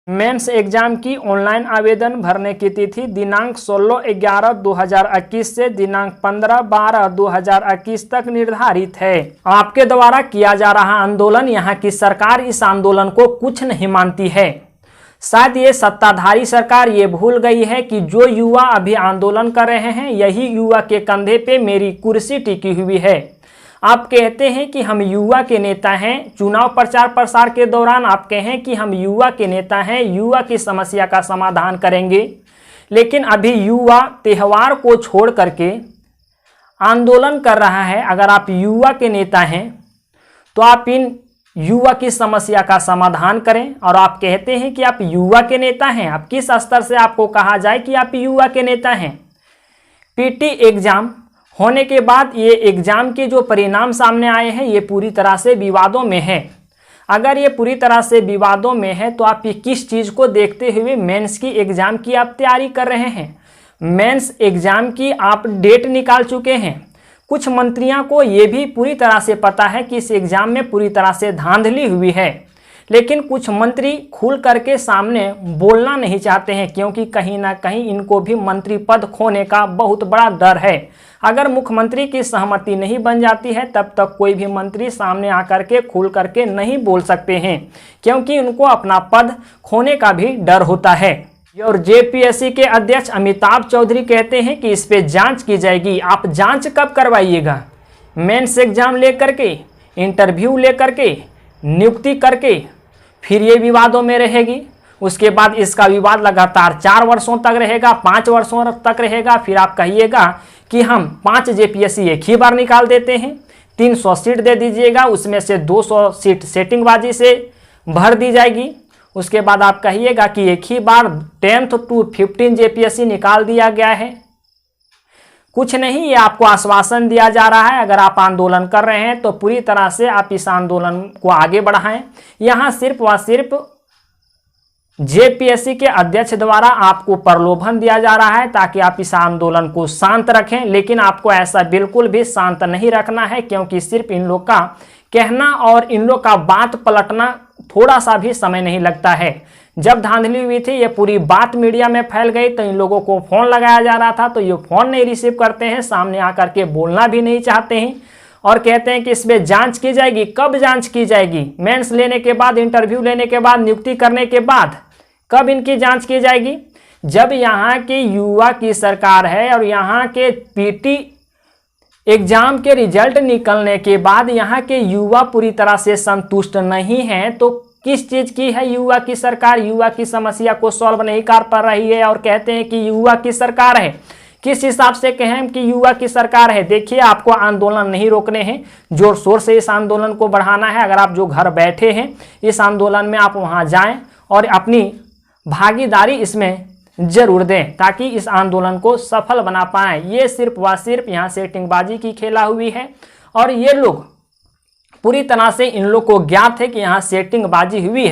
Mains exam की online आवेदन भरने की तिथि दिनांक 16/11/2021 से दिनांक 15/12/2021 तक निर्धारित है। आपके द्वारा किया जा रहा आंदोलन, यहाँ की सरकार इस आंदोलन को कुछ नहीं मानती है। शायद ये सत्ताधारी सरकार ये भूल गई है कि जो युवा अभी आंदोलन कर रहे हैं, यही युवा के कंधे पे मेरी कुर्सी टिकी हुई है। आप कहते हैं कि हम युवा के नेता हैं, चुनाव प्रचार प्रसार के दौरान आप कहें कि हम युवा के नेता हैं, युवा की समस्या का समाधान करेंगे, लेकिन अभी युवा त्यौहार को छोड़ करके आंदोलन कर रहा है। अगर आप युवा के नेता हैं तो आप इन युवा की समस्या का समाधान करें। और आप कहते हैं कि आप युवा के नेता हैं, आप किस स्तर से आपको कहा जाए कि आप युवा के नेता हैं? पीटी एग्जाम होने के बाद ये एग्जाम के जो परिणाम सामने आए हैं ये पूरी तरह से विवादों में है। अगर ये पूरी तरह से विवादों में है तो आप ये किस चीज़ को देखते हुए मेंस की एग्ज़ाम की आप तैयारी कर रहे हैं? मेंस एग्ज़ाम की आप डेट निकाल चुके हैं। कुछ मंत्रियों को ये भी पूरी तरह से पता है कि इस एग्ज़ाम में पूरी तरह से धांधली हुई है, लेकिन कुछ मंत्री खुल करके सामने बोलना नहीं चाहते हैं, क्योंकि कहीं ना कहीं इनको भी मंत्री पद खोने का बहुत बड़ा डर है। अगर मुख्यमंत्री की सहमति नहीं बन जाती है तब तक कोई भी मंत्री सामने आकर के खुल करके नहीं बोल सकते हैं, क्योंकि उनको अपना पद खोने का भी डर होता है। और जेपीएससी के अध्यक्ष अमिताभ चौधरी कहते हैं कि इस पे जांच की जाएगी। आप जांच कब करवाइएगा? मेंस एग्जाम लेकर के, इंटरव्यू लेकर के, नियुक्ति करके फिर ये विवादों में रहेगी। उसके बाद इसका विवाद लगातार 4 वर्षों तक रहेगा, 5 वर्षों तक रहेगा। फिर आप कहिएगा कि हम 5 जेपीएससी एक ही बार निकाल देते हैं, 300 सीट दे दीजिएगा, उसमें से 200 सीट सेटिंगबाजी से भर दी जाएगी। उसके बाद आप कहिएगा कि एक ही बार 10th to 15 जेपीएससी निकाल दिया गया है। कुछ नहीं, ये आपको आश्वासन दिया जा रहा है। अगर आप आंदोलन कर रहे हैं तो पूरी तरह से आप इस आंदोलन को आगे बढ़ाएं। यहाँ सिर्फ व सिर्फ जेपीएससी के अध्यक्ष द्वारा आपको प्रलोभन दिया जा रहा है ताकि आप इस आंदोलन को शांत रखें, लेकिन आपको ऐसा बिल्कुल भी शांत नहीं रखना है, क्योंकि सिर्फ इन लोग का कहना और इन लोग का बात पलटना थोड़ा सा भी समय नहीं लगता है। जब धांधली हुई थी, ये पूरी बात मीडिया में फैल गई तो इन लोगों को फ़ोन लगाया जा रहा था, तो ये फ़ोन नहीं रिसीव करते हैं, सामने आकर के बोलना भी नहीं चाहते हैं और कहते हैं कि इस पर जाँच की जाएगी। कब जाँच की जाएगी? मेंस लेने के बाद, इंटरव्यू लेने के बाद, नियुक्ति करने के बाद कब इनकी जांच की जाएगी? जब यहाँ के युवा की सरकार है और यहाँ के पीटी एग्जाम के रिजल्ट निकलने के बाद यहाँ के युवा पूरी तरह से संतुष्ट नहीं हैं, तो किस चीज़ की है युवा की सरकार? युवा की समस्या को सॉल्व नहीं कर पा रही है और कहते हैं कि युवा की सरकार है। किस हिसाब से कहें कि युवा की सरकार है? देखिए, आपको आंदोलन नहीं रोकने हैं, जोर शोर से इस आंदोलन को बढ़ाना है। अगर आप जो घर बैठे हैं इस आंदोलन में, आप वहाँ जाएँ और अपनी भागीदारी इसमें जरूर दें ताकि इस आंदोलन को सफल बना पाएं। ये सिर्फ व सिर्फ यहाँ सेटिंगबाजी की खेला हुई है और ये लोग पूरी तरह से, इन लोग को ज्ञात है कि यहाँ सेटिंगबाजी हुई है।